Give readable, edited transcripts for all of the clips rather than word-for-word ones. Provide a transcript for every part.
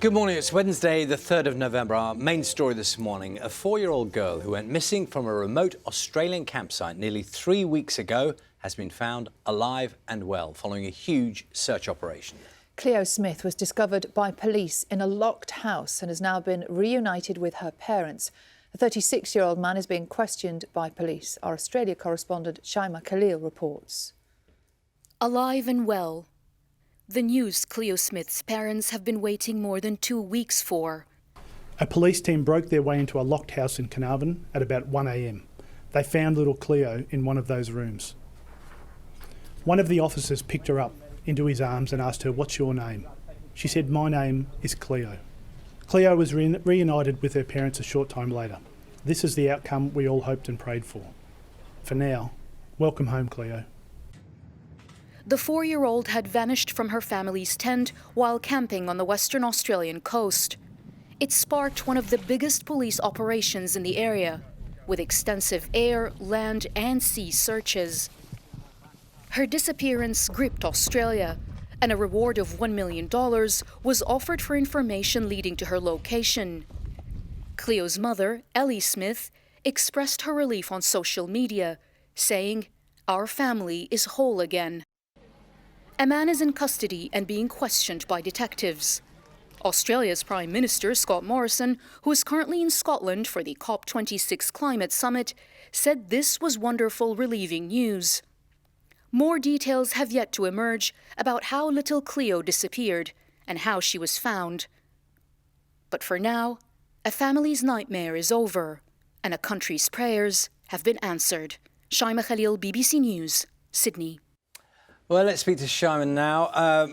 Good morning. It's Wednesday, the 3rd of November. Our main story this morning, a 4-year-old girl who went missing from a remote Australian campsite nearly 3 weeks ago has been found alive and well following a huge search operation. Cleo Smith was discovered by police in a locked house and has now been reunited with her parents. A 36-year-old man is being questioned by police. Our Australia correspondent Shaima Khalil reports. Alive and well. The news Cleo Smith's parents have been waiting more than 2 weeks for. A police team broke their way into a locked house in Carnarvon at about 1 a.m. They found little Cleo in one of those rooms. One of the officers picked her up into his arms and asked her, "What's your name?" She said, "My name is Cleo." Cleo was reunited with her parents a short time later. This is the outcome we all hoped and prayed for. For now, welcome home, Cleo. The 4-year-old had vanished from her family's tent while camping on the Western Australian coast. It sparked one of the biggest police operations in the area, with extensive air, land and sea searches. Her disappearance gripped Australia, and a reward of $1 million was offered for information leading to her location. Cleo's mother, Ellie Smith, expressed her relief on social media, saying, "Our family is whole again." A man is in custody and being questioned by detectives. Australia's Prime Minister, Scott Morrison, who is currently in Scotland for the COP26 climate summit, said this was wonderful, relieving news. More details have yet to emerge about how little Cleo disappeared and how she was found. But for now, a family's nightmare is over and a country's prayers have been answered. Shaima Khalil, BBC News, Sydney. Well, let's speak to Shaima now.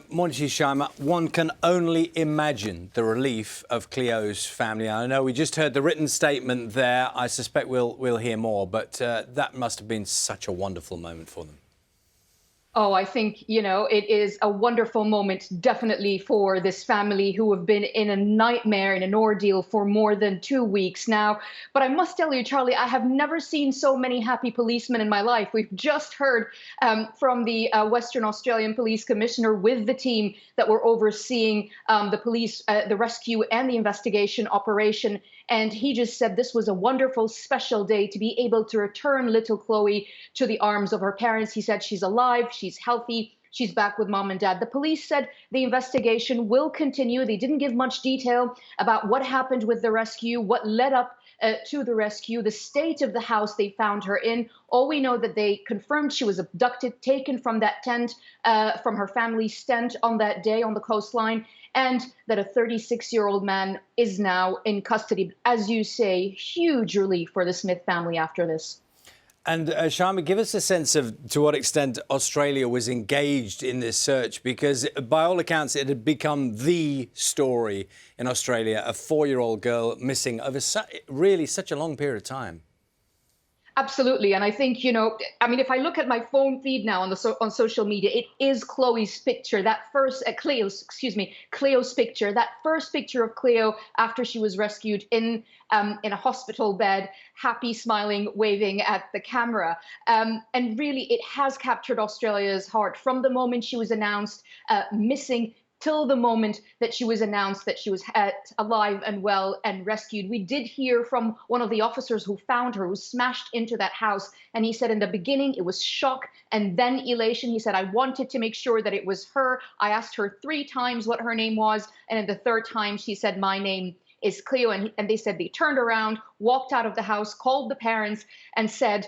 Morning to you, Shaima. One can only imagine the relief of Cleo's family. I know we just heard the written statement there. I suspect we'll hear more, but that must have been such a wonderful moment for them. Oh, I think, it is a wonderful moment, definitely, for this family who have been in a nightmare, in an ordeal for more than 2 weeks now. But I must tell you, Charlie, I have never seen so many happy policemen in my life. We've just heard from the Western Australian Police Commissioner with the team that were overseeing the rescue and the investigation operation. And he just said this was a wonderful, special day to be able to return little Chloe to the arms of her parents. He said she's alive, she's healthy, she's back with mom and dad. The police said the investigation will continue. They didn't give much detail about what happened with the rescue, what led up to the rescue, the state of the house they found her in. All we know that they confirmed she was abducted, taken from that tent, from her family's tent on that day on the coastline, and that a 36-year-old man is now in custody. As you say, huge relief for the Smith family after this. And Shaima, give us a sense of to what extent Australia was engaged in this search, because by all accounts it had become the story in Australia, a 4-year-old girl missing over really such a long period of time. Absolutely. And I think, if I look at my phone feed now on social media, it is Chloe's picture, Cleo's picture, that first picture of Cleo after she was rescued in a hospital bed, happy, smiling, waving at the camera. And really, it has captured Australia's heart from the moment she was announced missing till the moment that she was announced that she was alive and well and rescued. We did hear from one of the officers who found her, who smashed into that house. And he said in the beginning, it was shock and then elation. He said, I wanted to make sure that it was her. I asked her 3 times what her name was. And in the 3rd time, she said, my name is Cleo. And they said they turned around, walked out of the house, called the parents and said,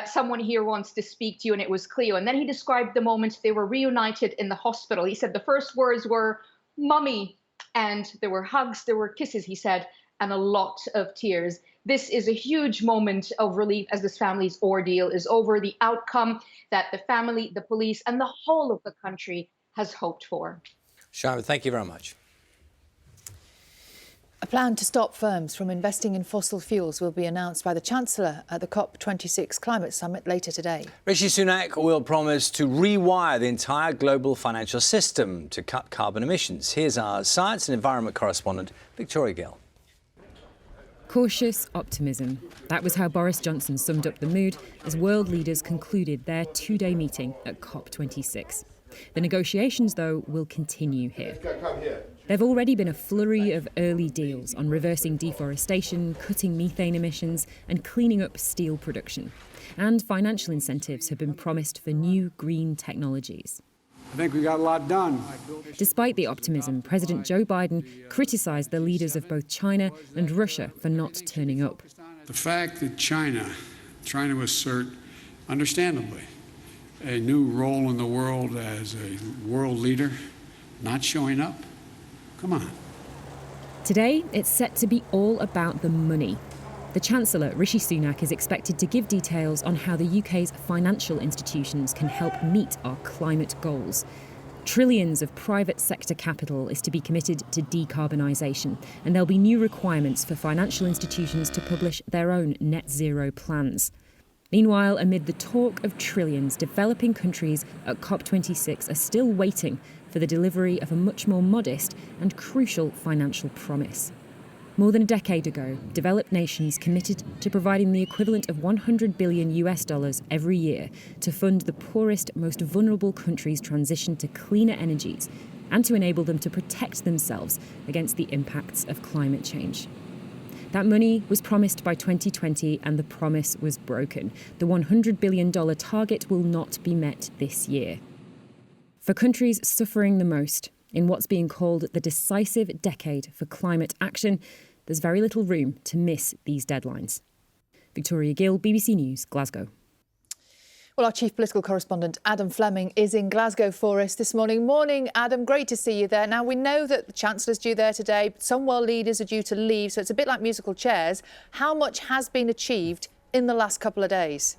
someone here wants to speak to you. And it was Cleo. And then he described the moment they were reunited in the hospital. He said the first words were, "Mummy." And there were hugs, there were kisses, he said, and a lot of tears. This is a huge moment of relief as this family's ordeal is over, the outcome that the family, the police, and the whole of the country has hoped for. Shaima, thank you very much. A plan to stop firms from investing in fossil fuels will be announced by the Chancellor at the COP26 climate summit later today. Rishi Sunak will promise to rewire the entire global financial system to cut carbon emissions. Here's our science and environment correspondent, Victoria Gill. Cautious optimism. That was how Boris Johnson summed up the mood as world leaders concluded their 2-day meeting at COP26. The negotiations, though, will continue here. There have already been a flurry of early deals on reversing deforestation, cutting methane emissions and cleaning up steel production. And financial incentives have been promised for new green technologies. I think we got a lot done. Despite the optimism, President Joe Biden criticised the leaders of both China and Russia for not turning up. The fact that China, trying to assert, understandably, a new role in the world as a world leader, not showing up, come on. Today, it's set to be all about the money. The Chancellor, Rishi Sunak, is expected to give details on how the UK's financial institutions can help meet our climate goals. Trillions of private sector capital is to be committed to decarbonisation, and there'll be new requirements for financial institutions to publish their own net zero plans. Meanwhile, amid the talk of trillions, developing countries at COP26 are still waiting for the delivery of a much more modest and crucial financial promise. More than a decade ago, developed nations committed to providing the equivalent of $100 billion every year to fund the poorest, most vulnerable countries' transition to cleaner energies and to enable them to protect themselves against the impacts of climate change. That money was promised by 2020 and the promise was broken. The $100 billion target will not be met this year. For countries suffering the most, in what's being called the decisive decade for climate action, there's very little room to miss these deadlines. Victoria Gill, BBC News, Glasgow. Well, our chief political correspondent, Adam Fleming, is in Glasgow for us this morning. Morning, Adam. Great to see you there. Now, we know that the Chancellor's due there today, but some world leaders are due to leave, so it's a bit like musical chairs. How much has been achieved in the last couple of days?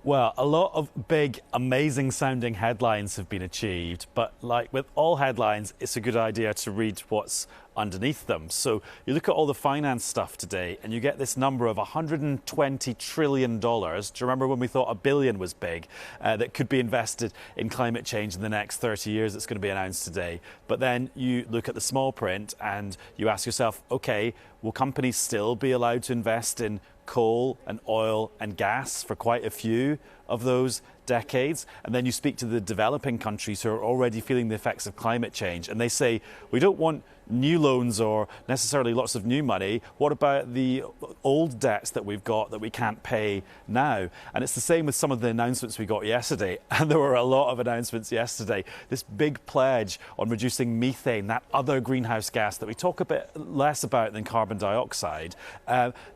Well, a lot of big, amazing-sounding headlines have been achieved, but like with all headlines, it's a good idea to read what's underneath them. So you look at all the finance stuff today and you get this number of $120 trillion. Do you remember when we thought $1 billion was big, that could be invested in climate change in the next 30 years that's going to be announced today? But then you look at the small print and you ask yourself, OK, will companies still be allowed to invest in coal and oil and gas for quite a few of those decades? And then you speak to the developing countries who are already feeling the effects of climate change and they say, we don't want new loans or necessarily lots of new money. What about the old debts that we've got that we can't pay now? And it's the same with some of the announcements we got yesterday. And there were a lot of announcements yesterday. This big pledge on reducing methane, that other greenhouse gas that we talk a bit less about than carbon dioxide.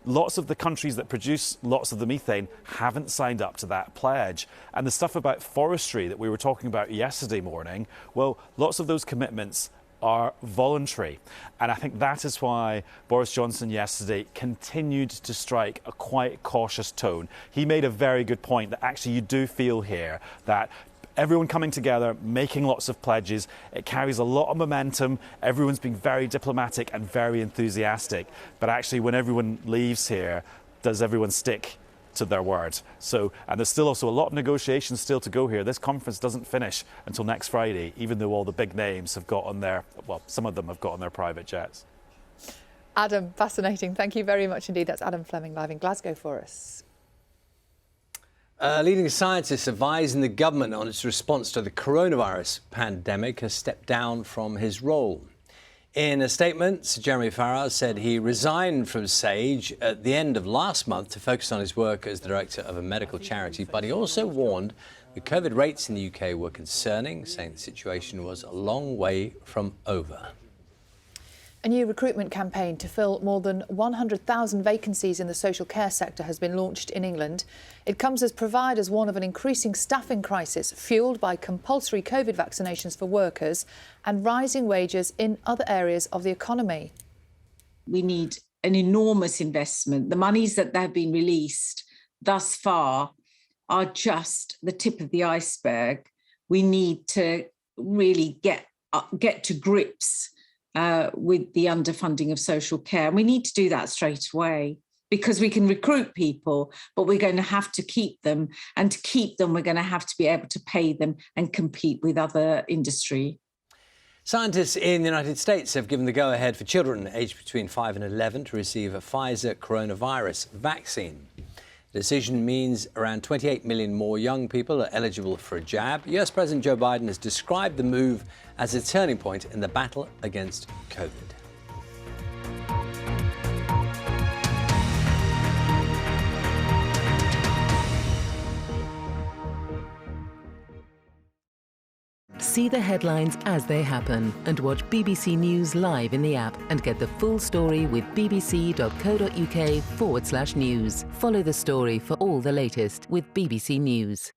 Lots of the countries that produce lots of the methane haven't signed up to that pledge. And the stuff about forestry that we were talking about yesterday morning, well, lots of those commitments are voluntary. And I think that is why Boris Johnson yesterday continued to strike a quite cautious tone. He made a very good point that actually you do feel here that everyone coming together, making lots of pledges, it carries a lot of momentum. Everyone's being very diplomatic and very enthusiastic. But actually when everyone leaves here, does everyone stick to their word? So, and there's still also a lot of negotiations still to go here. This conference doesn't finish until next Friday, even though all the big names have got on their, well, some of them have got on their private jets. Adam, fascinating. Thank you very much indeed. That's Adam Fleming live in Glasgow for us. Leading scientist advising the government on its response to the coronavirus pandemic has stepped down from his role. In a statement, Sir Jeremy Farrar said he resigned from SAGE at the end of last month to focus on his work as the director of a medical charity, but he also warned the COVID rates in the UK were concerning, saying the situation was a long way from over. A new recruitment campaign to fill more than 100,000 vacancies in the social care sector has been launched in England. It comes as providers warn of an increasing staffing crisis fuelled by compulsory COVID vaccinations for workers and rising wages in other areas of the economy. We need an enormous investment. The monies that have been released thus far are just the tip of the iceberg. We need to really get to grips with the underfunding of social care. And we need to do that straight away because we can recruit people, but we're going to have to keep them. And to keep them, we're going to have to be able to pay them and compete with other industry. Scientists in the United States have given the go-ahead for children aged between 5 and 11 to receive a Pfizer coronavirus vaccine. The decision means around 28 million more young people are eligible for a jab. US President Joe Biden has described the move as a turning point in the battle against COVID. See the headlines as they happen and watch BBC News live in the app and get the full story with bbc.co.uk/news. Follow the story for all the latest with BBC News.